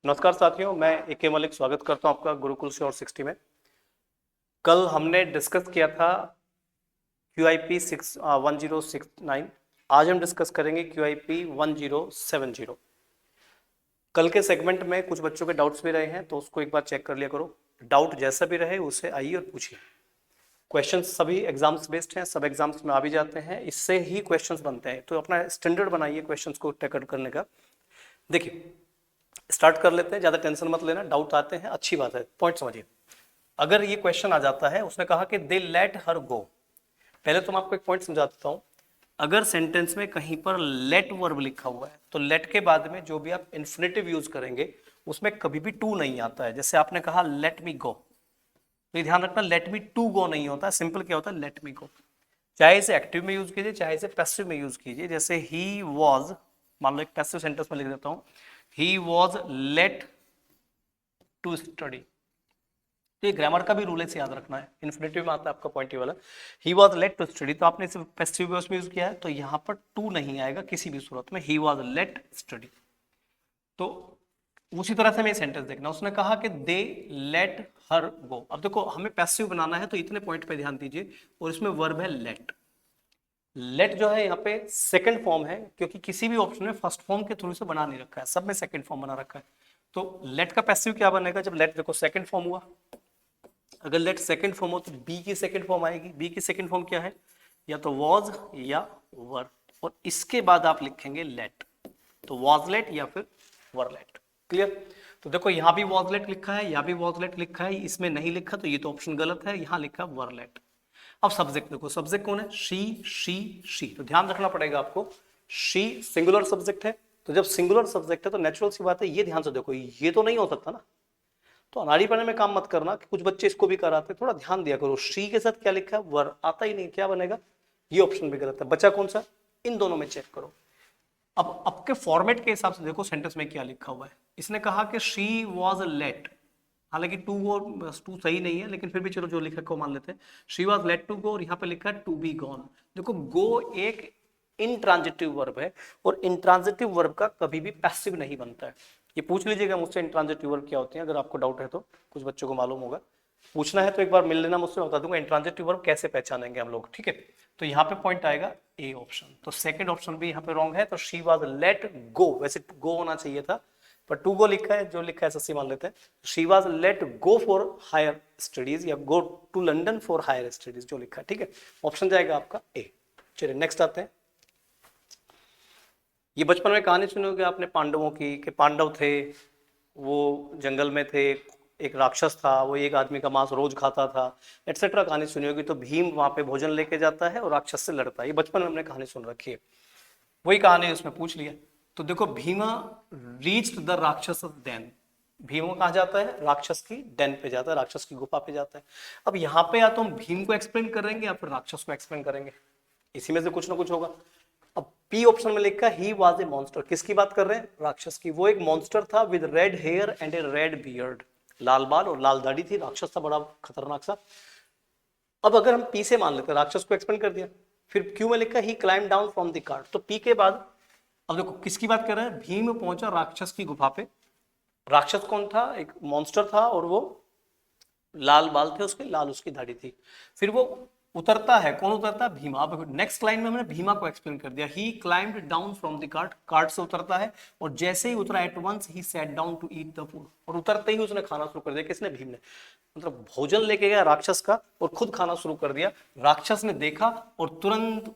नमस्कार साथियों, मैं ए.के. मलिक स्वागत करता हूं आपका गुरुकुल श्योर 60 में। कल हमने डिस्कस किया था QIP 1069। आज हम डिस्कस करेंगे QIP 1070। कल के सेगमेंट में कुछ बच्चों के डाउट्स भी रहे हैं, तो उसको एक बार चेक कर लिया करो। डाउट जैसा भी रहे उसे आइए और पूछिए। क्वेश्चंस सभी एग्जाम्स बेस्ड हैं, सब एग्जाम्स में आ भी जाते हैं, इससे ही क्वेश्चंस बनते हैं। तो अपना स्टैंडर्ड बनाइए क्वेश्चंस को टैकल करने का। देखिए, स्टार्ट कर लेते हैं, ज्यादा टेंशन मत लेना, डाउट आते हैं अच्छी बात है। पॉइंट समझिए। अगर ये क्वेश्चन आ जाता है, उसने कहा कि दे लेट हर गो। पहले तो मैं आपको एक पॉइंट समझा देता हूं। अगर सेंटेंस में कहीं पर लेट वर्ब लिखा हुआ है तो लेट के बाद में जो भी आप इन्फिनेटिव यूज करेंगे उसमें कभी भी टू नहीं आता है। जैसे आपने कहा लेट मी गो, तो ये ध्यान रखना, लेट मी टू गो नहीं होता है। सिंपल क्या होता है, लेट मी गो। चाहे इसे एक्टिव में यूज कीजिए, चाहे इसे पैसिव में यूज कीजिए। जैसे ही वॉज, मान लो एक पैसिव सेंटेंस में लिख देता हूं, he was late to study. तो ये ग्रामर का भी रूल है, याद रखना है। इन्फिनेटिव में आता है आपका पॉइंट वाला, he was late to study, तो आपने इसे पैसिव वॉइस में यूज किया है, तो यहाँ पर टू नहीं आएगा किसी भी सूरत में। ही वॉज लेट स्टडी। तो उसी तरह से हमें सेंटेंस देखना। उसने कहा कि दे लेट हर गो। अब देखो, हमें पैसिव बनाना है, तो इतने पॉइंट पे ध्यान दीजिए। और इसमें वर्ब है लेट। लेट जो है यहाँ पे सेकंड फॉर्म है, क्योंकि किसी भी ऑप्शन में फर्स्ट फॉर्म के थ्रू से बना नहीं रखा है, सब में सेकंड फॉर्म बना रखा है। तो लेट का पैसिव क्या बनेगा, जब लेट देखो सेकंड फॉर्म हुआ। अगर लेट सेकंड फॉर्म हो तो बी की सेकंड फॉर्म आएगी। बी की सेकंड फॉर्म क्या है, या तो वॉज या वर, और इसके बाद आप लिखेंगे लेट, तो वॉज लेट या फिर वर लेट। क्लियर। तो देखो, यहां भी वॉज लेट लिखा है, यहां भी वॉज लेट लिखा है, इसमें नहीं लिखा तो ये तो ऑप्शन गलत है। यहां लिखा वर लेट। अब सब्जेक्ट देखो, सब्जेक्ट कौन है, शी। तो ध्यान रखना पड़ेगा आपको, शी सिंगुलर सब्जेक्ट है। तो जब सिंगुलर सब्जेक्ट है तो नेचुरल सी बात है, ये ध्यान से देखो, ये तो नहीं हो सकता ना। तो अनाड़ी पढ़ने में काम मत करना कि कुछ बच्चे इसको भी कराते, थोड़ा ध्यान दिया करो। शी के साथ क्या लिखा है, वर, आता ही नहीं, क्या बनेगा, ये ऑप्शन भी गलत है। बचा कौन सा, इन दोनों में चेक करो। अब आपके फॉर्मेट के हिसाब से देखो सेंटेंस में क्या लिखा हुआ है। इसने कहा कि शी वॉज लेट, हालांकि टू सही नहीं है, लेकिन फिर भी चलो जो लिखा को मान लेते हैं। She was late to go, और यहाँ पे लिखा है टू बी गॉन। देखो, गो एक इंट्रांजिटिव वर्ब है, और इंट्रांजिटिव वर्ब का कभी भी पैसिव नहीं बनता है। ये पूछ लीजिएगा मुझसे, इंट्रांजिटिव वर्ब क्या होते हैं, अगर आपको डाउट है तो। कुछ बच्चों को मालूम होगा, पूछना है तो एक बार मिल लेना मुझसे, बता दूंगा इंट्रांजिटिव वर्ब कैसे पहचानेंगे हम लोग। ठीक है, तो यहाँ पे पॉइंट आएगा ए ऑप्शन। तो सेकंड ऑप्शन भी यहाँ पे रॉन्ग है। तो शी वाज लेट गो, वैसे गो होना चाहिए था, पर टू गो लिखा है, जो लिखा है सच्ची मान लेते हैं। She was let go for higher studies, या go to London for higher studies, जो लिखा है। ठीक है, ऑप्शन जाएगा आपका ए। चलिए नेक्स्ट आते हैं। ये बचपन में कहानी सुनी होगी आपने पांडवों की, कि पांडव थे, वो जंगल में थे, एक राक्षस था, वो एक आदमी का मांस रोज खाता था, एटसेट्रा कहानी सुनी होगी। तो भीम वहां पे भोजन लेके जाता है और राक्षस से लड़ता है। ये बचपन में हमने कहानी सुन रखी है, वही कहानी उसमें पूछ लिया। तो देखो, भीमा रीच्ड द राक्षस देन। भीम कहाँ जाता है, राक्षस की डेन पे जाता है, राक्षस की गुफा पे जाता है। अब यहाँ पे या तो हम भीम को एक्सप्लेन करेंगे या फिर राक्षस को एक्सप्लेन करेंगे, इसी में से कुछ ना कुछ होगा। अब पी ऑप्शन में लिखा ही वाज ए मॉन्स्टर, किसकी बात कर रहे हैं, राक्षस की। वो एक मॉन्स्टर था with red hair and a red beard, लाल बाल और लाल दाढ़ी थी, राक्षस था बड़ा खतरनाक सा। अब अगर हम पी से मान लेते, राक्षस को एक्सप्लेन कर दिया, फिर क्यू में लिखा he climb down from the cart, तो पी के बाद अब देखो किसकी बात कर रहे हैं, भीम पहुंचा राक्षस की गुफा पे। राक्षस कौन था, एक मॉन्स्टर था, और वो लाल बाल थे उसके, लाल उसकी दाढ़ी थी। फिर वो उतरता है, कौन उतरता है, भीमा। अब नेक्स्ट लाइन में हमने भीमा को एक्सप्लेन कर दिया, he climbed down from the cart, cart से उतरता है, और जैसे ही उतरा at once he sat down to eat the food, और उतरते ही उसने खाना शुरू कर दिया। किसने, भीम ने। मतलब भोजन लेके गया राक्षस का और खुद खाना शुरू कर दिया। राक्षस ने देखा और तुरंत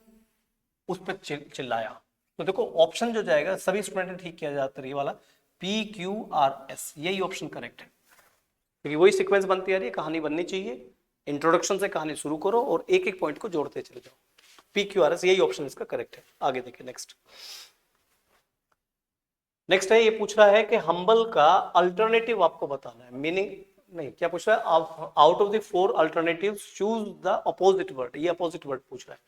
उस पर चिल्लाया। तो देखो ऑप्शन जो जाएगा, सभी स्टूडेंट ने ठीक किया जाता है, ये वाला PQRS, यही ऑप्शन करेक्ट है, क्योंकि वही सीक्वेंस बनती आ रही है, कहानी बननी चाहिए। इंट्रोडक्शन से कहानी शुरू करो और एक एक पॉइंट को जोड़ते चले जाओ। PQRS, यही ऑप्शन इसका करेक्ट है। आगे देखिए नेक्स्ट। नेक्स्ट है, ये पूछ रहा है कि हम्बल का अल्टरनेटिव आपको बताना है। मीनिंग नहीं, क्या पूछ रहा है, out of the 4 alternatives choose the opposite word, ये अपोजिट वर्ड पूछ रहा है।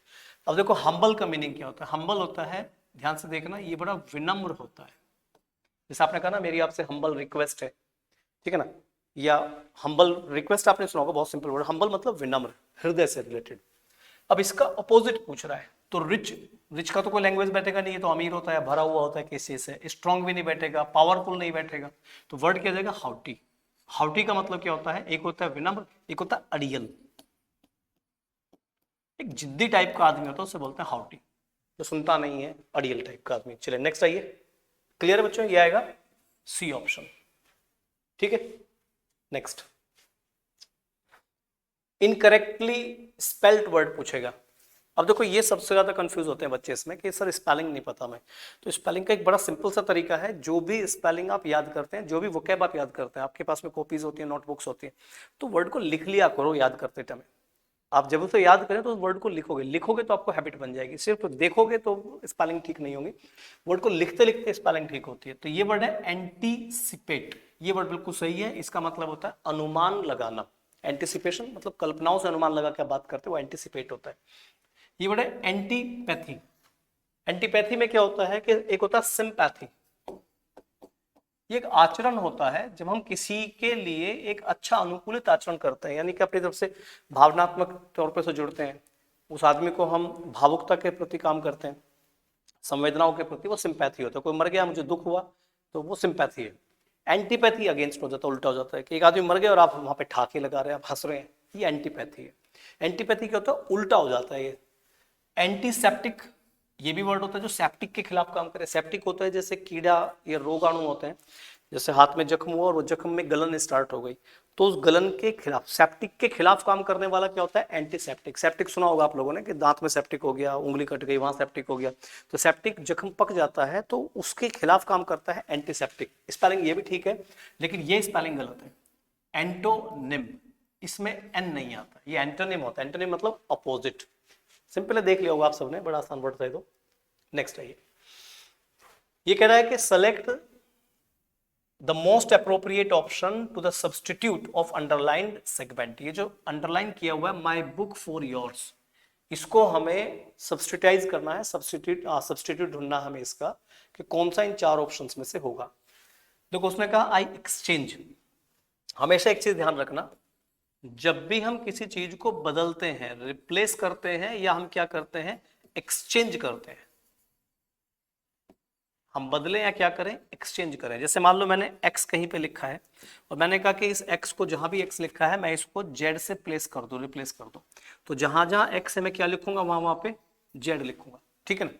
अब देखो हम्बल का मीनिंग क्या होता है, हम्बल होता है, ध्यान से देखना, ये बड़ा विनम्र होता है। जैसे आपने कहा ना, मेरी आपसे हम्बल रिक्वेस्ट है, ठीक है ना, या हम्बल रिक्वेस्ट आपने सुना होगा, बहुत सिंपल वर्ड। हम्बल मतलब विनम्र, हृदय से रिलेटेड। अब इसका अपोजिट पूछ रहा है, तो रिच, रिच का तो कोई लैंग्वेज बैठेगा नहीं, ये तो अमीर होता है, भरा हुआ होता है किसी से। स्ट्रांग भी नहीं बैठेगा, पावरफुल नहीं बैठेगा। तो वर्ड क्या जाएगा? हाउटी। हाउटी का मतलब क्या होता है? एक होता है विनम्र, एक होता है अड़ियल। एक जिद्दी टाइप का आदमी होता है उसे बोलते हैं हाउटी, जो सुनता नहीं है, अड़ियल टाइप का आदमी। चलिए नेक्स्ट आइए। क्लियर है बच्चों? ये आएगा सी ऑप्शन। ठीक है, नेक्स्ट। इनकरेक्टली स्पेल्ड वर्ड पूछेगा। अब देखो ये सबसे ज्यादा कंफ्यूज होते हैं बच्चे इसमें कि सर स्पेलिंग नहीं पता मैं। तो स्पेलिंग का एक बड़ा सिंपल सा तरीका है। जो भी स्पेलिंग आप याद करते हैं, जो भी वोकैब आप याद करते हैं, आपके पास में कॉपीज होती है, नोटबुक्स होती है, तो वर्ड को लिख लिया करो याद करते टाइम। आप जब उसे याद करें तो उस वर्ड को लिखोगे, लिखोगे तो आपको हैबिट बन जाएगी। सिर्फ देखोगे तो स्पेलिंग ठीक नहीं होगी, वर्ड को लिखते लिखते स्पेलिंग ठीक होती है। तो ये वर्ड है एंटीसिपेट। ये वर्ड बिल्कुल सही है। इसका मतलब होता है अनुमान लगाना। एंटीसिपेशन मतलब कल्पनाओं से अनुमान लगा के बात करते हैं, वो एंटीसिपेट होता है। ये वर्ड है एंटीपैथी। एंटीपैथी में क्या होता है कि एक होता है सिंपैथी। ये एक आचरण होता है जब हम किसी के लिए एक अच्छा अनुकूलित आचरण करते हैं, यानी कि अपनी तरफ से भावनात्मक तौर पर से जुड़ते हैं। उस आदमी को हम भावुकता के प्रति काम करते हैं, संवेदनाओं के प्रति, वो सिंपैथी होता है। कोई मर गया, मुझे दुख हुआ, तो वो सिंपैथी है। एंटीपैथी अगेंस्ट हो जाता है, उल्टा हो जाता है कि एक आदमी मर गया और आप वहां पे ठाके लगा रहे हैं, आप हंस रहे हैं, ये एंटीपैथी है। एंटीपैथी क्या होता है? उल्टा हो जाता है ये। एंटीसेप्टिक, ये भी वर्ड होता है जो सेप्टिक के खिलाफ काम करे। सेप्टिक होता है जैसे कीड़ा या रोगाणु होते हैं, जैसे हाथ में जख्म हुआ और वो जख्म में गलन स्टार्ट हो गई, तो उस गलन के खिलाफ, सेप्टिक के खिलाफ काम करने वाला क्या होता है? एंटीसेप्टिक। सेप्टिक सुना होगा आप लोगों ने कि दांत में सेप्टिक हो गया, उंगली कट गई, वहां सेप्टिक हो गया। तो सेप्टिक जख्म पक जाता है तो उसके खिलाफ काम करता है एंटीसेप्टिक। स्पेलिंग ये भी ठीक है, लेकिन ये स्पेलिंग गलत है। एंटोनिम, इसमें एन नहीं आता, ये एंटोनिम होता है। एंटोनिम मतलब अपोजिट। सिंपल है, देख लिया होगा आप सबने, बड़ा आसान वर्ड था ये तो। नेक्स्ट आइए। ये कह रहा है कि select the most appropriate option to the substitute of underlined segment. ये जो अंडरलाइन किया हुआ है माई बुक फॉर योर्स, इसको हमें सब्सटीटाइज करना है, सब्सटीट्यूट ढूंढना हमें इसका कि कौन सा इन चार ऑप्शंस में से होगा। देखो उसने कहा आई एक्सचेंज। हमेशा एक चीज ध्यान रखना, जब भी हम किसी चीज को बदलते हैं, रिप्लेस करते हैं, या हम क्या करते हैं? एक्सचेंज करते हैं। हम बदलें या क्या करें? एक्सचेंज करें। जैसे मान लो मैंने x कहीं पे लिखा है और मैंने कहा कि इस x को, जहां भी x लिखा है, मैं इसको z से प्लेस कर दूं, रिप्लेस कर दूं। तो जहां जहां x है मैं क्या लिखूंगा? वहां वहां पे z लिखूंगा। ठीक है ना?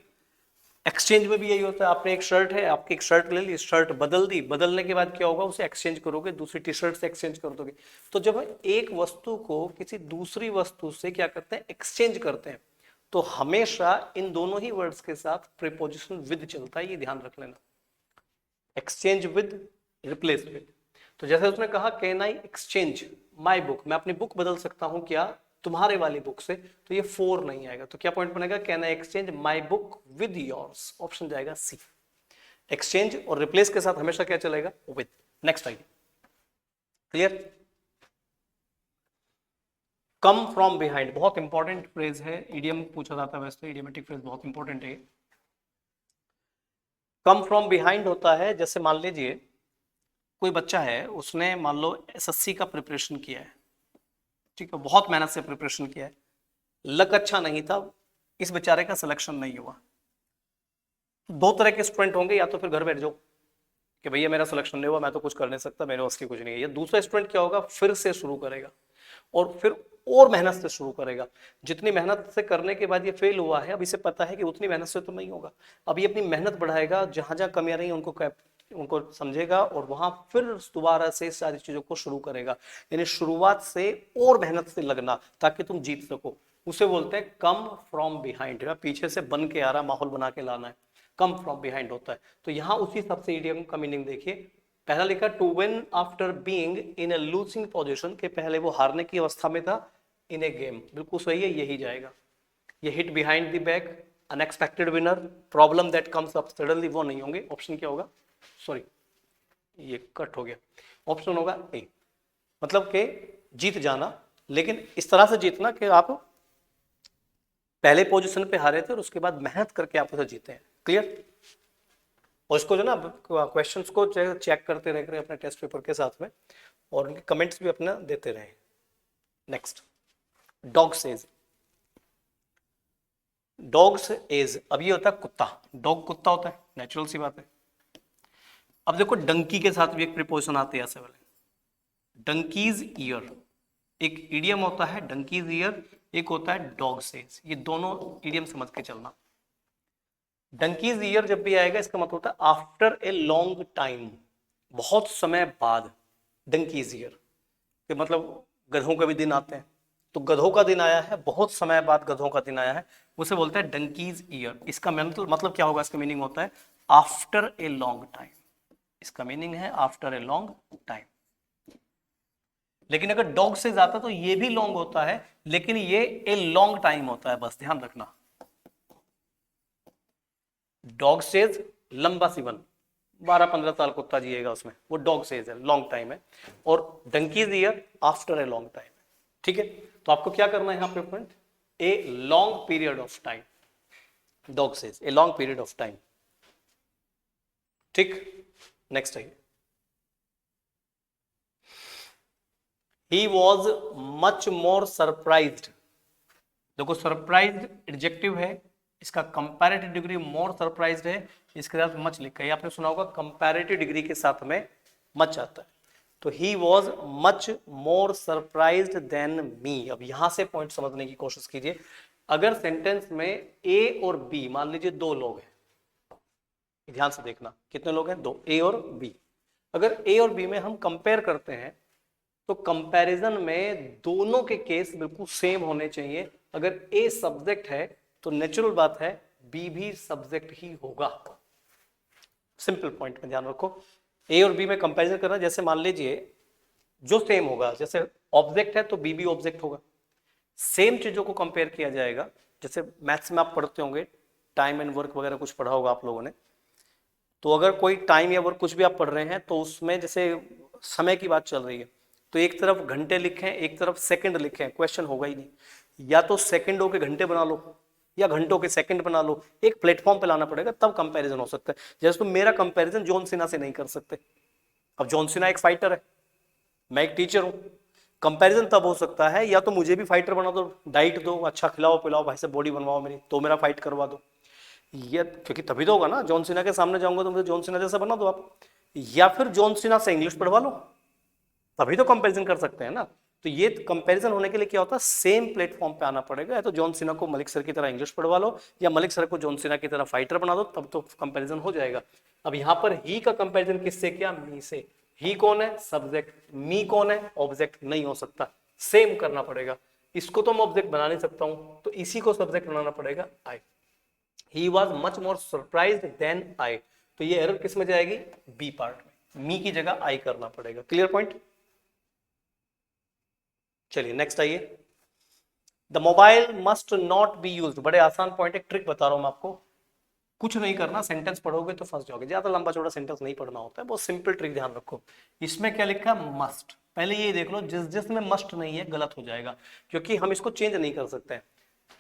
एक्सचेंज में भी यही होता है। आपने एक शर्ट है, आपकी एक शर्ट ले ली, शर्ट बदल दी, बदलने के बाद क्या होगा? उसे एक्सचेंज करोगे, दूसरी टी शर्ट से एक्सचेंज कर दोगे। तो जब एक वस्तु को किसी दूसरी वस्तु से क्या करते हैं? एक्सचेंज करते हैं, तो हमेशा इन दोनों ही वर्ड्स के साथ प्रीपोजिशन विद चलता है, ये ध्यान रख लेना। Exchange with, replace with. तो जैसे उसने कहा can I exchange my book, मैं अपनी बुक बदल सकता हूं क्या तुम्हारे वाली बुक से, तो ये फोर नहीं आएगा। तो क्या पॉइंट बनेगा? Can I exchange my book with yours. Option जाएगा सी। एक्सचेंज और रिप्लेस के साथ हमेशा क्या चलेगा? विद। नेक्स्ट आइए। क्लियर? कम फ्रॉम बिहाइंड बहुत इंपॉर्टेंट फ्रेज है, ईडियम पूछा जाता है वैसे, ईडियमेटिक फ्रेज बहुत इंपॉर्टेंट है। कम फ्रॉम बिहाइंड होता है, जैसे मान लीजिए कोई बच्चा है, उसने मान लो एसएससी का प्रिपरेशन किया है, ठीक है, बहुत मेहनत से प्रिपरेशन किया है, लक अच्छा नहीं था, इस बेचारे का सिलेक्शन नहीं हुआ। दो तरह के स्टूडेंट होंगे, या तो फिर घर बैठ जाओ कि भैया मेरा सिलेक्शन नहीं हुआ, मैं तो कुछ कर नहीं सकता, मेरे उसकी कुछ नहीं है। या दूसरा स्टूडेंट क्या होगा? फिर से शुरू करेगा और फिर और मेहनत से शुरू करेगा। जितनी मेहनत से करने के बाद ये फेल हुआ है, अब इसे पता है कि उतनी मेहनत से तो नहीं होगा, अब ये अपनी मेहनत बढ़ाएगा, जहां जहां कमियां रही उनको समझेगा और वहां फिर दोबारा से सारी चीजों को शुरू करेगा। यानी शुरुआत से और मेहनत से लगना ताकि तुम जीत सको, उसे बोलते हैं कम फ्रॉम बिहाइंड। पीछे से बन के आ रहा, माहौल बना के लाना है, कम फ्रॉम बिहाइंड होता है। तो यहां उसी हिसाब से ईडियम का मीनिंग देखिए। पहला लिखा to win after being in a losing position, के पहले वो हारने की अवस्था में था, इन ए गेम, बिल्कुल सही है, यही जाएगा। ये hit behind the back, unexpected winner, problem that comes up suddenly, वो नहीं होंगे। ऑप्शन क्या होगा? सॉरी ये कट हो गया, ऑप्शन होगा ए। मतलब कि जीत जाना, लेकिन इस तरह से जीतना कि आप पहले पोजीशन पे हारे थे और उसके बाद मेहनत करके आप उसे जीते हैं। क्लियर? और इसको जो ना क्वेश्चंस को चेक करते रहे अपने टेस्ट पेपर के साथ में, और उनके कमेंट्स भी अपना देते रहे। Next, dog says. Dogs age, अब ये होता है कुत्ता, डॉग कुत्ता होता है, नेचुरल सी बात है। अब देखो डंकी के साथ भी एक प्रीपोजिशन आते हैं ऐसे वाले, डंकीज ईयर, एक इडियम होता है डंकीज ईयर, एक होता है डॉग सेज, ये दोनों इडियम समझ के चलना। डंकीज ईयर जब भी आएगा इसका मतलब होता है आफ्टर ए लॉन्ग टाइम, बहुत समय बाद। डंकीज ईयर कि मतलब गधों के भी दिन आते हैं, तो गधों का दिन आया है, बहुत समय बाद गधों का दिन आया है, उसे बोलते हैं डंकीज ईयर। इसका मतलब क्या होगा, इसका मीनिंग होता है आफ्टर ए लॉन्ग टाइम, इसका मीनिंग है आफ्टर ए लॉन्ग टाइम। लेकिन अगर डॉग से ज्यादा तो ये भी लॉन्ग होता है, लेकिन ये ए लॉन्ग टाइम होता है, बस ध्यान रखना। डॉग सेज लंबा सीवन, 12-15 साल कुत्ता जिएगा उसमें, वो डॉग सेज है, लॉन्ग टाइम है। और donkeys year after a long time, ठीक है। तो आपको क्या करना है यहां पे friend, a long period of time, dog says a long period of time, ठीक। नेक्स्ट है, ही वॉज मच मोर सरप्राइज्ड। देखो सरप्राइज्ड एडजेक्टिव है, इसका कंपैरेटिव डिग्री मोर सरप्राइज्ड है, इसके साथ मच लिखा है, आपने सुना होगा कंपैरेटिव डिग्री के साथ में मच आता है। तो ही was much more surprised than me. अब यहां से पॉइंट समझने की कोशिश कीजिए। अगर सेंटेंस में ए और बी, मान लीजिए दो लोग हैं, ध्यान से देखना कितने लोग हैं, दो, ए और बी। अगर ए और बी में हम कंपेयर करते हैं तो कंपैरिजन में दोनों के केस बिल्कुल सेम होने चाहिए। अगर ए सब्जेक्ट है तो नेचुरल बात है बी भी सब्जेक्ट ही होगा। सिंपल पॉइंट में ध्यान रखो, ए और बी में कंपैरिजन करना, जैसे मान लीजिए जो सेम होगा, जैसे ऑब्जेक्ट है तो बी भी ऑब्जेक्ट होगा। सेम चीजों को कंपेयर किया जाएगा, जैसे मैथ्स में आप पढ़ते होंगे, टाइम एंड वर्क वगैरह कुछ पढ़ा होगा आप लोगों ने। तो अगर कोई टाइम या वर्क कुछ भी आप पढ़ रहे हैं तो उसमें जैसे समय की बात चल रही है, तो एक तरफ घंटे लिखे हैं, एक तरफ सेकंड लिखे हैं, क्वेश्चन होगा ही नहीं। या तो सेकंडों के घंटे बना लो या घंटों के सेकंड बना लो, एक प्लेटफॉर्म पे लाना पड़ेगा, तब कंपैरिजन हो सकता है। जैसे तुम मेरा कंपैरिजन जॉन सीना से नहीं कर सकते। अब जॉन सीना एक फाइटर है, मैं एक टीचर हूं, कंपैरिजन तब हो सकता है या तो मुझे भी फाइटर बना दो, डाइट दो, अच्छा खिलाओ पिलाओ, भाई से बॉडी बनवाओ मेरी, तो मेरा फाइट करवा दो, ये क्योंकि तभी तो होगा ना। जॉन सीना के सामने जाऊंगा तो मुझे जॉन सीना जैसा बना दो आप, या फिर जॉन सीना से इंग्लिश पढ़वा लो, तभी तो कंपैरिजन कर सकते हैं ना। तो ये कंपैरिजन होने के लिए क्या होता है, सेम प्लेटफॉर्म पे आना पड़ेगा। या तो जॉन सीना को मलिक सर की तरह इंग्लिश पढ़वा लो, या मलिक सर को जॉन सीना की तरह फाइटर बना दो, तब तो कंपैरिजन हो जाएगा। अब यहां पर ही का कंपैरिजन किससे किया, मी से। ही कौन है, सब्जेक्ट, मी कौन है, ऑब्जेक्ट। नहीं हो सकता, सेम करना पड़ेगा। इसको तो मैं ऑब्जेक्ट बना नहीं सकता हूं, तो इसी को सब्जेक्ट बनाना पड़ेगा, I. He was much more surprised then I, तो ये एरर किस में जाएगी, बी पार्ट में, मी की जगह आई करना पड़ेगा। Clear point. चलिए नेक्स्ट आइए, the mobile must not be use. बड़े आसान पॉइंट, एक ट्रिक बता रहा हूं मैं आपको, कुछ नहीं करना, सेंटेंस पढ़ोगे तो फंस जाओगे, ज्यादा लंबा चौड़ा सेंटेंस नहीं पढ़ना होता है, बहुत सिंपल ट्रिक ध्यान रखो। इसमें क्या लिखा है, मस्ट। पहले ये देख लो, जिस जिसमें मस्ट नहीं है गलत हो जाएगा, क्योंकि हम इसको चेंज नहीं कर सकते हैं।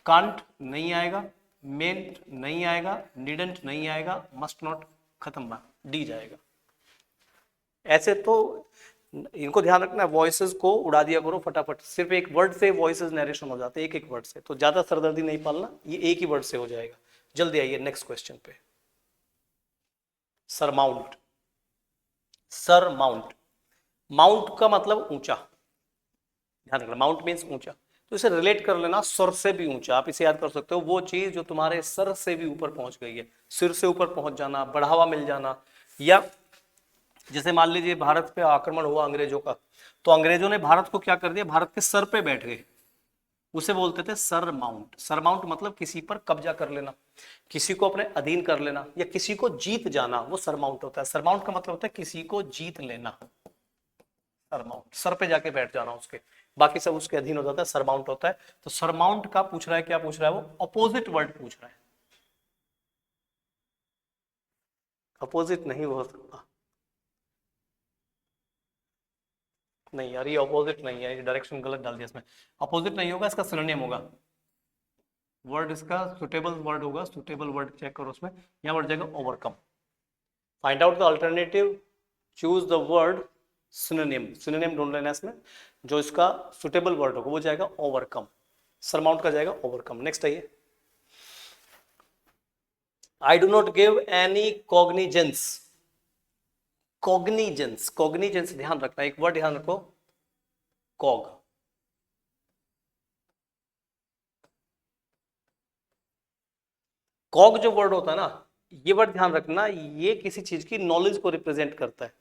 कांट नहीं आएगा, मेंट नहीं आएगा, नीडेंट नहीं आएगा, मस्ट नॉट खत्म बात, डी जाएगा। ऐसे तो इनको ध्यान रखना है, वॉइसेस को उड़ा दिया करो फटाफट, सिर्फ एक वर्ड से वॉइसेस नरेशन हो जाते हैं, एक एक वर्ड से, तो ज्यादा सरदर्दी नहीं पालना, ये एक ही वर्ड से हो जाएगा। जल्दी आइए नेक्स्ट क्वेश्चन पे, सरमाउंट। सरमाउंट, माउंट का मतलब ऊंचा, ध्यान रखना, माउंट मीन्स ऊंचा, तो इसे रिलेट कर लेना सर से भी ऊंचा। आप इसे याद कर सकते हो, वो चीज जो तुम्हारे सर से भी ऊपर पहुंच गई है, सिर से ऊपर पहुंच जाना, बढ़ावा मिल जाना। या जैसे मान लीजिए भारत पे आक्रमण हुआ अंग्रेजों का, तो अंग्रेजों ने भारत को क्या कर दिया, भारत के सर पे बैठ गए, उसे बोलते थे सर माउंट। सर माउंट मतलब किसी पर कब्जा कर लेना, किसी को अपने अधीन कर लेना, या किसी को जीत जाना, वो सर माउंट होता है। सर माउंट का मतलब होता है किसी को जीत लेना, सर माउंट, सर पे जाके बैठ जाना उसके, बाकी सब उसके अधीन हो जाता है, सर माउंट होता है। तो सर माउंट का पूछ रहा है, क्या पूछ रहा है वो, अपोजिट वर्ड पूछ रहा है। अपोजिट नहीं हो सकता, नहीं यार ये अपोजिट नहीं है, डायरेक्शन गलत डाल दिया इसमें, अपोजिट नहीं होगा, इसका सिनोनिम होगा। वर्ड इसका सुटेबल वर्ड होगा, सुटेबल वर्ड चेक करो उसमें, यहाँ वर्ड जाएगा overcome. Find out the alternative, choose the word synonym, synonym ढूंढ लेना इसमें, जो इसका सुटेबल वर्ड होगा वो जाएगा ओवरकम, सरमाउंट का जाएगा ओवरकम। नेक्स्ट आइए, आई do not give any cognizance. Cognizance, cognizance ध्यान रखना, एक वर्ड ध्यान रखो, कॉग। कॉग जो वर्ड होता है ना, ये वर्ड ध्यान रखना, ये किसी चीज की नॉलेज को रिप्रेजेंट करता है,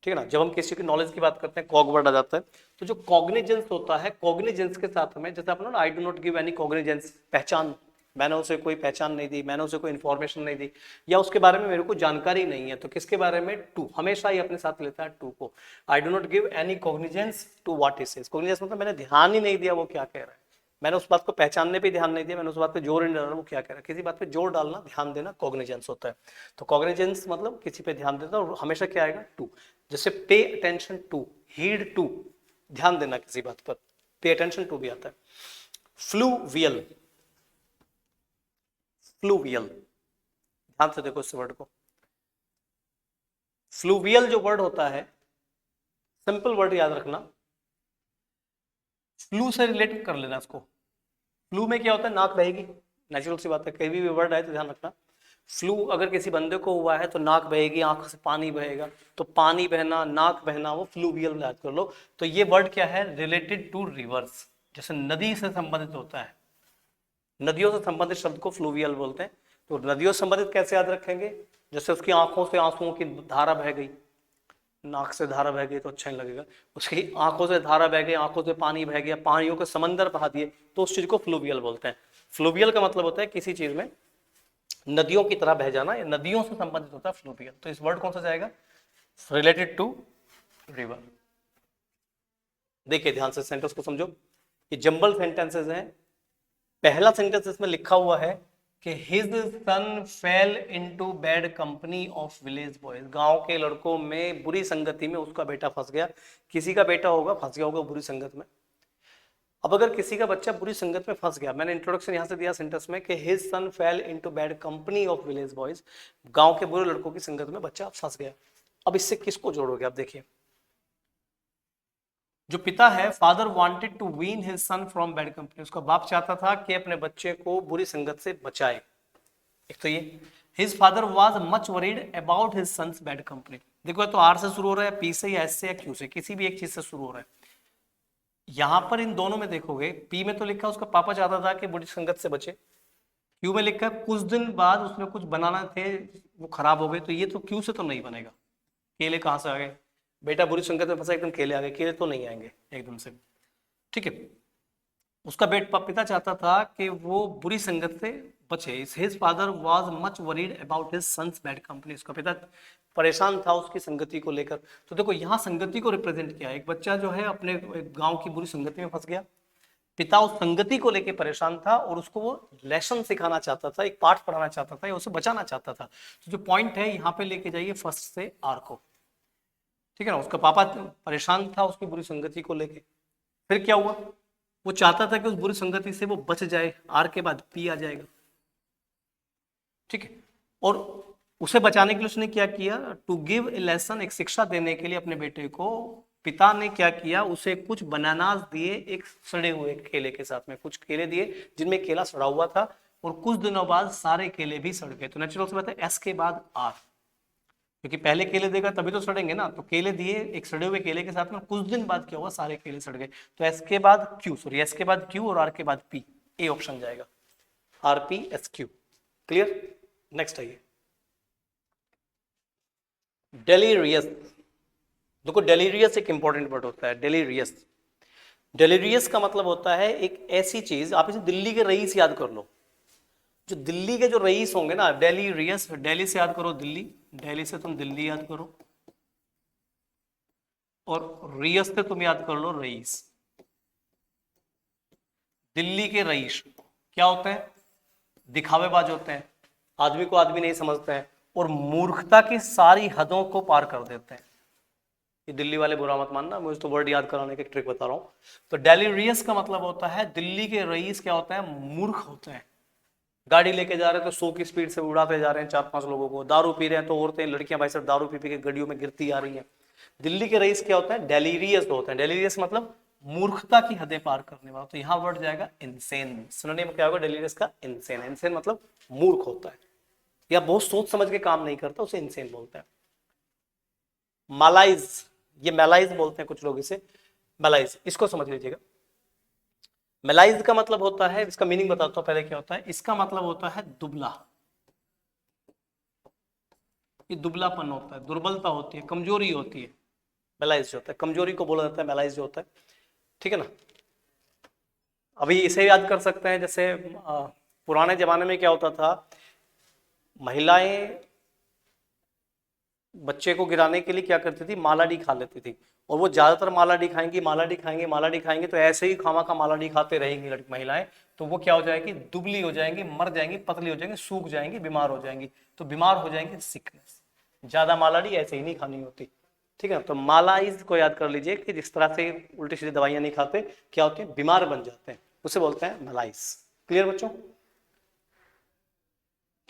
ठीक है ना। जब हम किसी की नॉलेज की बात करते हैं कॉग वर्ड आ जाता है। तो जो कॉग्निजेंस होता है, कॉग्निजेंस के साथ में जैसे आपने ना आई do not give any cognizance, पहचान, मैंने उसे कोई पहचान नहीं दी, मैंने उसे कोई इन्फॉर्मेशन नहीं दी, या उसके बारे में मेरे को जानकारी नहीं है, तो किसके बारे में, टू, हमेशा ही अपने साथ लेता है टू को। I do not give any cognizance to what he says. Cognizance मतलब मैंने ध्यान ही नहीं दिया वो क्या कह रहा है, मैंने उस बात को पहचानने पे ध्यान नहीं दिया, मैंने उस बात पे जोर नहीं डाला वो क्या कह रहा है। किसी बात पे जोर डालना, ध्यान देना, कॉग्निजेंस होता है। तो कॉग्निजेंस मतलब किसी पे ध्यान देना, और हमेशा क्या आएगा, टू। जैसे pay attention to, heed to, ध्यान देना किसी बात पर, पे अटेंशन टू भी आता है। फ्लूवियल, फ्लूवियल, ध्यान से देखो इस वर्ड को। फ्लूवियल जो वर्ड होता है, सिंपल वर्ड याद रखना, फ्लू से रिलेट कर लेना इसको। फ्लू में क्या होता है, नाक बहेगी, नेचुरल सी बात है, कहीं भी वर्ड आए तो ध्यान रखना। फ्लू अगर किसी बंदे को हुआ है तो नाक बहेगी, आंखों से पानी बहेगा, तो पानी बहना, नाक बहना, वो फ्लूवियल याद कर लो। तो ये वर्ड क्या है, रिलेटेड टू रिवर्स, जैसे नदी से संबंधित होता है, नदियों से संबंधित शब्द को फ्लूवियल बोलते हैं। तो नदियों से संबंधित कैसे याद रखेंगे, जैसे उसकी आंखों से आंसुओं की धारा बह गई, नाक से धारा बह गई तो अच्छा नहीं लगेगा, उसकी आंखों से धारा बह गई, आंखों से पानी बह गया, पानियों के समंदर बहा दिए, तो उस चीज को फ्लूवियल बोलते हैं। फ्लूवियल का मतलब होता है किसी चीज में नदियों की तरह बह जाना, या नदियों से संबंधित होता है फ्लूवियल। तो इस वर्ड कौन सा जाएगा, रिलेटेड टू रिवर। देखिए ध्यान से सेंटेंस को समझो, ये जंबल सेंटेंसेस हैं। पहला सेंटेंस इसमें लिखा हुआ है कि his son fail into bad company of village boys, गांव के लड़कों में बुरी संगति में उसका बेटा फंस गया। किसी का बेटा होगा, फंस गया होगा बुरी संगत में। अब अगर किसी का बच्चा बुरी संगत में फंस गया, मैंने इंट्रोडक्शन यहां से दिया सेंटेंस में कि his son fail into bad company of village boys, गांव के बुरे लड़कों की संगत में बच्चा फंस गया। अब इससे किसको जोड़ोगे आप, देखिए जो पिता है, father wanted to wean his son from bad company, उसका बाप चाहता था कि अपने बच्चे को बुरी संगत से बचाए। एक तो ये, his father was much worried about his son's bad company. देखो तो आर से शुरू हो रहा है, पी से या एस से या क्यू से, किसी भी एक चीज से शुरू हो रहा है। यहां पर इन दोनों में देखोगे, पी में तो लिखा उसका पापा चाहता था कि बुरी संगत से बचे, क्यू में लिखा है कुछ दिन बाद उसमें कुछ बनाना थे, वो खराब हो गए, तो ये तो क्यू से तो नहीं बनेगा। केले कहां से आ गए, बेटा बुरी संगत में फंसा, एकदम केले आ गए, केले तो नहीं आएंगे एकदम से, ठीक है। उसका पिता चाहता था कि वो बुरी संगत से बचे। His father was much worried about his son's bad company, उसका पिता परेशान था उसकी संगति को लेकर। तो देखो यहाँ संगति को रिप्रेजेंट किया, एक बच्चा जो है अपने गांव की बुरी संगति में फंस गया, पिता उस संगति को लेकर परेशान था और उसको वो लेसन सिखाना चाहता था, एक पाठ पढ़ाना चाहता था, या उसे बचाना चाहता था। तो जो पॉइंट है यहाँ पे लेके जाइए फर्स्ट से आर को, ठीक है ना। उसका पापा परेशान था उसकी बुरी संगति को लेके, फिर क्या हुआ, वो चाहता था कि उस बुरी संगति से वो बच जाए, आर के बाद पी आ जाएगा, ठीक है। और उसे बचाने के लिए उसने क्या किया, टू गिव ए लेसन, एक शिक्षा देने के लिए अपने बेटे को, पिता ने क्या किया, उसे कुछ बनानास दिए, एक सड़े हुए केले के साथ में कुछ केले दिए जिनमें केला सड़ा हुआ था, और कुछ दिनों बाद सारे केले भी सड़ गए। तो नेचुरल सी बात है, एस के बाद आर, क्योंकि पहले केले देगा तभी तो सड़ेंगे ना, तो केले दिए एक सड़े हुए केले के साथ में, कुछ दिन बाद क्या हुआ, सारे केले सड़ गए। तो एस के बाद क्यू, सॉरी एस के बाद क्यू और आर के बाद पी, ए ऑप्शन जाएगा, R P S Q. Clear, next आइए, डेलीरियस। देखो डेलीरियस एक इंपॉर्टेंट वर्ड होता है, डेलीरियस। डेलीरियस का मतलब होता है एक ऐसी चीज, आप इसे दिल्ली के रईस याद कर लो, जो दिल्ली के जो रईस होंगे ना, डेलीरियस, दिल्ली से याद करो दिल्ली, दिल्ली से तुम दिल्ली याद करो, और रियस से तुम याद कर लो रईस। दिल्ली के रईस क्या होते हैं, दिखावेबाज होते हैं, आदमी को आदमी नहीं समझते हैं, और मूर्खता की सारी हदों को पार कर देते हैं। ये दिल्ली वाले बुरा मत मानना, मुझे तो वर्ड याद कराने की ट्रिक बता रहा हूँ। तो डेलीरियस का मतलब होता है दिल्ली के रईस क्या होते हैं, मूर्ख होते हैं। गाड़ी लेके जा रहे हैं तो 100 की स्पीड से उड़ाते जा रहे हैं 4-5 लोगों को, दारू पी रहे हैं तो औरतें लड़कियां भाई साहब दारू पी पी के गाड़ियों में गिरती आ रही हैं। दिल्ली के रईस क्या होता है, डेलीरियस होते हैं। डेलीरियस मतलब मूर्खता की हदें पार करने वाला। तो यहाँ वर्ड जाएगा इनसेन, सिनोनिम क्या होगा डेलीरियस का, इनसेन। इनसेन मतलब मूर्ख होता है, या बहुत सोच समझ के काम नहीं करता उसे इंसेन बोलते हैं। मालाइज, ये मेलाइज बोलते हैं कुछ लोग इसे, मेलाइज, इसको समझ लीजिएगा। मेलाइज का मतलब होता है, इसका मीनिंग बताता हूं पहले क्या होता है। इसका मतलब होता है दुबला, ये दुबलापन होता है, दुर्बलता होती है, कमजोरी होती है। मेलाइज जो होता है, कमजोरी को बोला जाता है मेलाइज जो होता है, ठीक है ना। अभी इसे याद कर सकते हैं, जैसे पुराने जमाने में क्या होता था, महिलाएं बच्चे को गिराने के लिए क्या करती थी, मालाडी खा लेती थी। और वो ज्यादातर मालाडी खाएंगी, मालाडी खाएंगे, मालाडी खाएंगे, तो ऐसे ही खामा खा मालाडी खाते रहेंगी लड़की महिलाएं, तो वो क्या हो जाएगी, दुबली हो जाएंगी, मर जाएंगी, पतली हो जाएंगी, सूख जाएंगी, बीमार हो जाएंगी। तो बीमार हो जाएंगी, सिकनेस। ज्यादा मालाडी ऐसे ही नहीं खानी होती, ठीक है। तो मालाइज को याद कर लीजिए कि जिस तरह से उल्टी सीधी दवाइयां नहीं खाते, क्या होते हैं, बीमार बन जाते हैं, उसे बोलते हैं मलाइज। क्लियर बच्चों,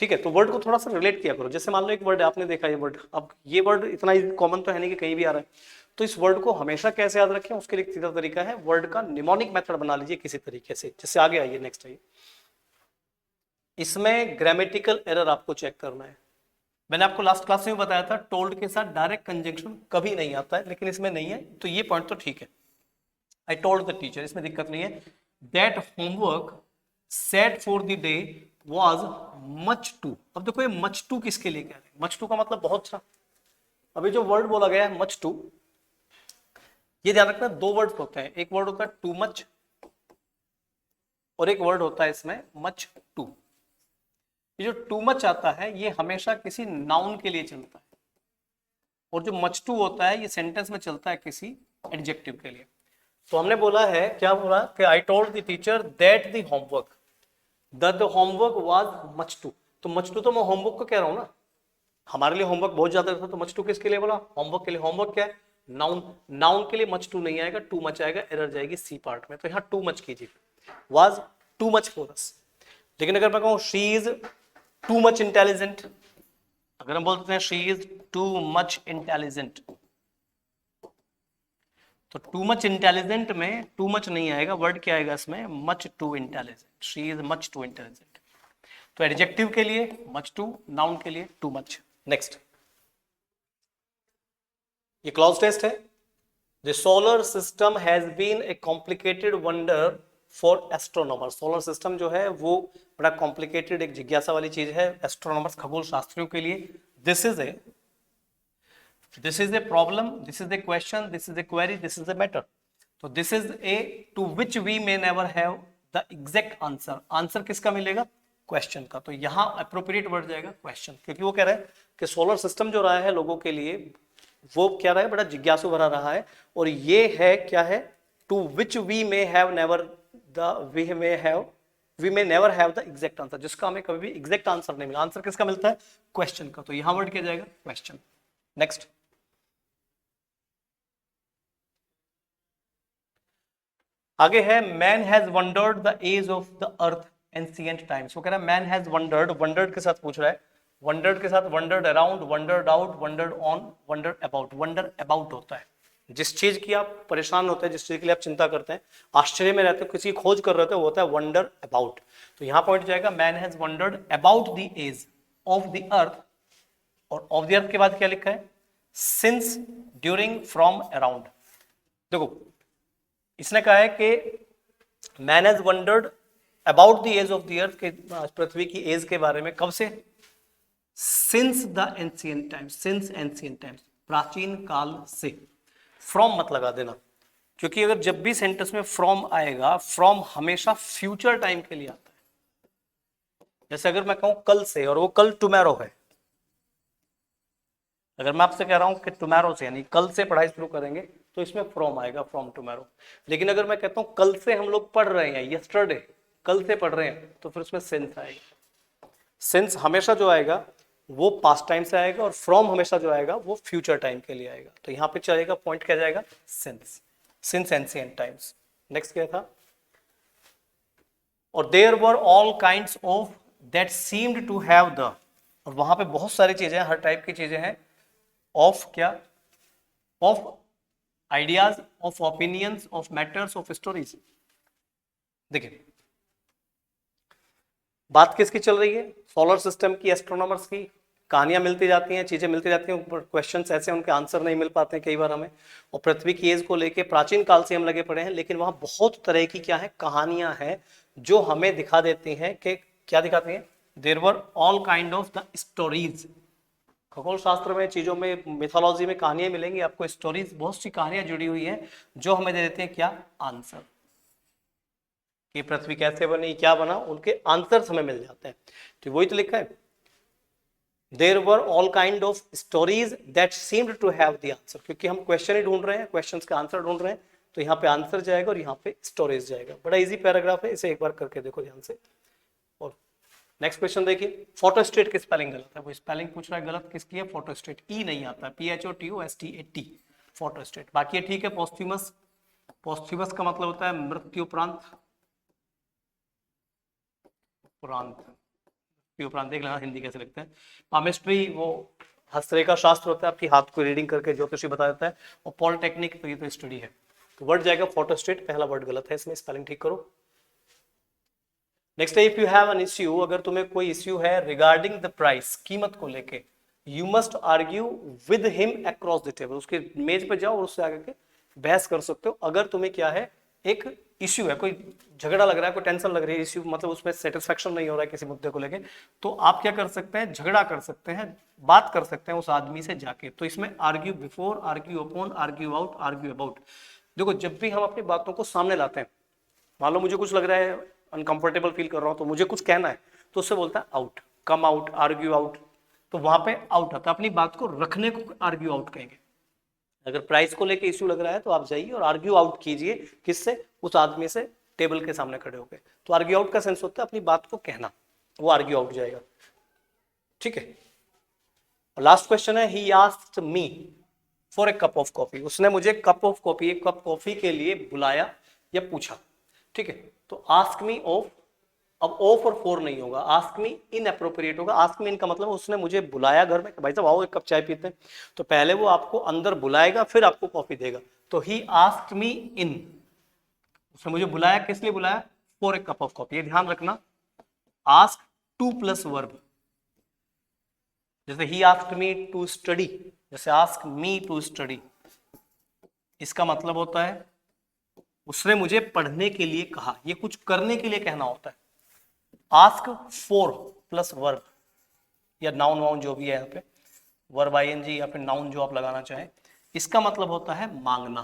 ठीक है। तो वर्ड को थोड़ा सा रिलेट किया करो। जैसे मान लो एक वर्ड आपने देखा, ये वर्ड, अब ये वर्ड इतना कॉमन तो है नहीं कि कहीं भी आ रहा है, तो इस वर्ड को हमेशा कैसे याद रखें, उसके लिए एक सीधा तरीका है, वर्ड का निमोनिक मेथड बना लीजिए किसी तरीके से। जैसे आगे आइए, नेक्स्ट आइए। इसमें ग्रामेटिकल एरर आपको चेक करना है। मैंने आपको लास्ट क्लास में बताया था, टोल्ड के साथ डायरेक्ट कंजंक्शन कभी नहीं आता है, लेकिन इसमें नहीं है, तो ये पॉइंट तो ठीक है। आई टोल्ड द टीचर, इसमें दिक्कत नहीं है। That homework set for the day was much too. अब देखो ये मच टू किसके लिए कह रहे हैं, मच टू का मतलब बहुत सा। अभी जो वर्ड बोला गया है मच टू, ये ध्यान रखना, दो वर्ड होते हैं, एक वर्ड होता है टू मच और एक वर्ड होता है इसमें मच टू। ये जो टू मच आता है ये हमेशा किसी नाउन के लिए चलता है, और जो मच टू होता है ये सेंटेंस में चलता है किसी एडजेक्टिव के लिए। तो हमने बोला है, क्या बोला कि I told the teacher that the homework, the homework was much too. तो मच टू तो मैं होमवर्क को कह रहा हूं ना, हमारे लिए होमवर्क बहुत ज्यादा था, तो मच टू किसके लिए बोला, होमवर्क के लिए। होमवर्क क्या है, नाउन, नाउन के लिए मच टू नहीं आएगा, टू मच आएगा, एरर जाएगी सी पार्ट में। तो यहाँ टू मच कीजिए, was too much for us. लेकिन अगर मैं कहूं she is too much intelligent, अगर हम बोलते हैं she is too much intelligent, तो टू मच इंटेलिजेंट में टू मच नहीं आएगा, वर्ड क्या आएगा इसमें, much to intelligent. She is much to intelligent. तो एडजेक्टिव के लिए मच टू, नाउन के लिए टू मच। नेक्स्ट, ये क्लॉज टेस्ट है। The solar system has been a complicated wonder for astronomer. Solar system जो है वो बड़ा कॉम्प्लिकेटेड, एक जिज्ञासा वाली चीज है एस्ट्रोनॉमर्स, खगोल शास्त्रियों के लिए। This is a problem, this is a question, this is a query, this is a matter. तो this is a to which we may never have the exact answer. Answer किसका मिलेगा, क्वेश्चन का। तो यहां अप्रोप्रिएट वर्ड जाएगा question, क्योंकि वो कह रहा है कि सोलर सिस्टम जो रहा है लोगों के लिए, वो क्या रहा है, बड़ा जिज्ञासु भरा रहा है। और ये है क्या है, to which we may have never the we may never have the exact answer, जिसका हमें कभी भी एग्जैक्ट आंसर नहीं मिला। आंसर किसका मिलता है, क्वेश्चन का। तो यहां वर्ड क्या जाएगा, क्वेश्चन। नेक्स्ट, आगे है man has wondered the age of the earth ancient times. वो कह रहा है मैन हैज वंडर्ड, वंडर्ड के साथ पूछ रहा है, वंडर्ड के साथ wondered around, wondered out, wondered on, wondered about. Wonder about होता है जिस चीज की आप परेशान होते हैं, जिस चीज के लिए आप चिंता करते हैं, आश्चर्य में रहते हो, किसी की खोज कर रहे हो, वो होता है वंडर अबाउट। तो यहां पॉइंट जाएगा man has wondered about the age of the earth, और ऑफ द अर्थ के बाद क्या लिखा है, सिंस, ड्यूरिंग, फ्रॉम, अराउंड। देखो इसने कहा है कि man has wondered about the age of the earth, के पृथ्वी की एज के बारे में, कब से, since the ancient times, since ancient times, प्राचीन काल से। फ्रॉम मत लगा देना, क्योंकि अगर जब भी सेंटेंस में फ्रॉम आएगा, फ्रॉम हमेशा फ्यूचर टाइम के लिए आता है। जैसे अगर मैं कहूं कल से, और वो कल टुमारो है, अगर मैं आपसे कह रहा हूं कि टुमारो से यानी कल से पढ़ाई शुरू करेंगे, तो इसमें फ्रॉम आएगा, फ्रॉम टुमारो। लेकिन अगर मैं कहता हूं कल से हम लोग पढ़ रहे हैं, यस्टरडे, कल से पढ़ रहे हैं, तो फिर उसमें सिंस आएगा। सिंस हमेशा जो आएगा वो पास्ट टाइम से आएगा, और फ्रॉम हमेशा जो आएगा वो फ्यूचर टाइम के लिए आएगा। तो यहां पे चलेगा, पॉइंट क्या जाएगा, since, since ancient times. Next क्या था, और there were all kinds of that seemed to have the, और वहां पे बहुत सारी चीजें, हर टाइप की चीजें हैं, ऑफ क्या, of ideas, of opinions, of matters, of stories. देखिए बात किसकी चल रही है? सोलर सिस्टम की, एस्ट्रोनॉमर्स की। कहानियां मिलती जाती हैं, चीजें मिलती जाती हैं, क्वेश्चन ऐसे उनके आंसर नहीं मिल पाते हैं कई बार हमें। और पृथ्वी की एज को लेके प्राचीन काल से हम लगे पड़े हैं, लेकिन वहां बहुत तरह की क्या है, कहानियां हैं जो हमें दिखा देती हैं कि क्या दिखाती हैं, there were all kind of the stories. खगोल शास्त्र में, चीजों में, मिथोलॉजी में कहानियां मिलेंगी आपको, स्टोरीज, बहुत सी कहानियां जुड़ी हुई हैं जो हमें दे देते हैं क्या, आंसर। कि पृथ्वी कैसे बनी, क्या बना, उनके आंसर्स हमें मिल जाते हैं। तो वही तो लिखा है, there were all kind of stories that seemed to have the answer. क्योंकि हम क्वेश्चन ही ढूंढ रहे हैं, क्वेश्चंस का आंसर ढूंढ रहे हैं, तो यहाँ पे आंसर जाएगा और यहाँ पे स्टोरेज जाएगा। बड़ा इजी पैराग्राफ है, इसे एक बार करके देखो ध्यान से। और नेक्स्ट क्वेश्चन देखिए, फोटोस्टेट की स्पेलिंग गलत है। वो स्पेलिंग पूछ रहा है गलत किसकी है, फोटोस्टेट, ई नहीं आता है, PHOTOSTAT, फोटोस्टेट। बाकी ये ठीक है। पोस्थ्यूमस, पोस्थ्यूमस का मतलब होता है मृत्यु उपरांत, उपरांत देख लेना हिंदी कैसे लिखते हैं। पामिस्ट्री वो हस्तरेखा शास्त्र होता है, आपकी हाथ को रीडिंग करके ज्योतिषी बता देता है। और पॉलिटेक्निक तो ये तो स्टडी है। तो वर्ड जाएगा फोटोस्टेट, पहला वर्ड गलत है इसमें, स्पेलिंग ठीक करो। नेक्स्ट है, if you have an issue, अगर तुम्हें कोई इश्यू है रिगार्डिंग द प्राइस, कीमत को लेके, you must argue with him across the table, उसके मेज पे जाओ और उससे आगे के बहस कर सकते हो। अगर तुम्हें क्या है, एक इश्यू है, कोई झगड़ा लग रहा है, कोई टेंशन लग रही है, इश्यू मतलब उसमें सेटिस्फेक्शन नहीं हो रहा है किसी मुद्दे को लेके, तो आप क्या कर सकते हैं, झगड़ा कर सकते हैं, बात कर सकते हैं उस आदमी से जाके। तो इसमें argue before, argue upon, argue out, argue about. देखो जब भी हम अपनी बातों को सामने लाते हैं, मान लो मुझे कुछ लग रहा है, अनकंफर्टेबल फील कर रहा हूं, तो मुझे कुछ कहना है, तो उससे बोलता है out, come out, argue out. तो वहां पे आउट आता है, अपनी बात को रखने को आर्ग्यू आउट कहेंगे। अगर प्राइस को लेके इश्यू लग रहा है तो आप जाइए और आर्ग्यू आउट कीजिए, किससे, उस आदमी से, टेबल के सामने खड़े होकर। तो आर्ग्यू आउट का सेंस होता है अपनी बात को कहना, वो आर्ग्यू आउट जाएगा। ठीक है। लास्ट क्वेश्चन है, ही asked me for a cup of coffee, उसने मुझे कप ऑफ कॉफी, एक कप कॉफी के लिए बुलाया या पूछा। ठीक है। तो आस्क मी ऑफ, अब ऑफ और फॉर नहीं होगा, आस्क मी इन अप्रोप्रिएट होगा। आस्क मी इन का मतलब उसने मुझे बुलाया घर में, भाई साहब आओ एक कप चाय पीते हैं, तो पहले वो आपको अंदर बुलाएगा फिर आपको कॉफी देगा। तो ही आस्क्ड मी इन, उसने मुझे बुलाया, किस लिए बुलाया, for a cup of coffee. ये ध्यान रखना, आस्क टू प्लस वर्ब, जैसे he asked me to study, जैसे आस्क मी टू स्टडी, इसका मतलब होता है उसने मुझे पढ़ने के लिए कहा, ये कुछ करने के लिए कहना होता है। आस्क फॉर प्लस वर्ब या नाउन वाउन जो भी है यहाँ पे, वर्ब ING या फिर नाउन जो आप लगाना चाहें, इसका मतलब होता है मांगना।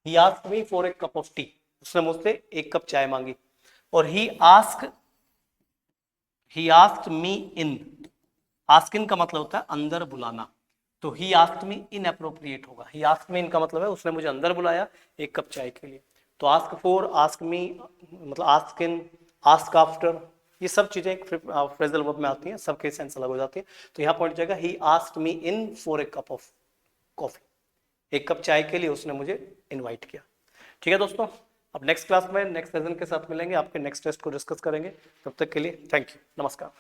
ही asked me for a cup of T, उसने मुझसे एक कप चाय मांगी। और ही asked me in, ask in का मतलब होता है अंदर बुलाना। तो ही आस्क्ड मी इनअप्रोप्रिएट होगा। ही आस्क्ड मी इन का मतलब है उसने मुझे अंदर बुलाया एक कप चाय के लिए। तो आस्क फॉर, आस्क मी, मतलब आस्क इन, आस्क आफ्टर, ये सब चीजें फ्रेजल वर्ब में आती हैं, सबके सेंस अलग हो जाती हैं। तो यहाँ पॉइंट जाएगा, ही asked me in for a cup of coffee, एक कप चाय के लिए उसने मुझे इनवाइट किया। ठीक है दोस्तों, अब नेक्स्ट क्लास में नेक्स्ट सेशन के साथ मिलेंगे, आपके नेक्स्ट टेस्ट को डिस्कस करेंगे। तब तक के लिए थैंक यू, नमस्कार।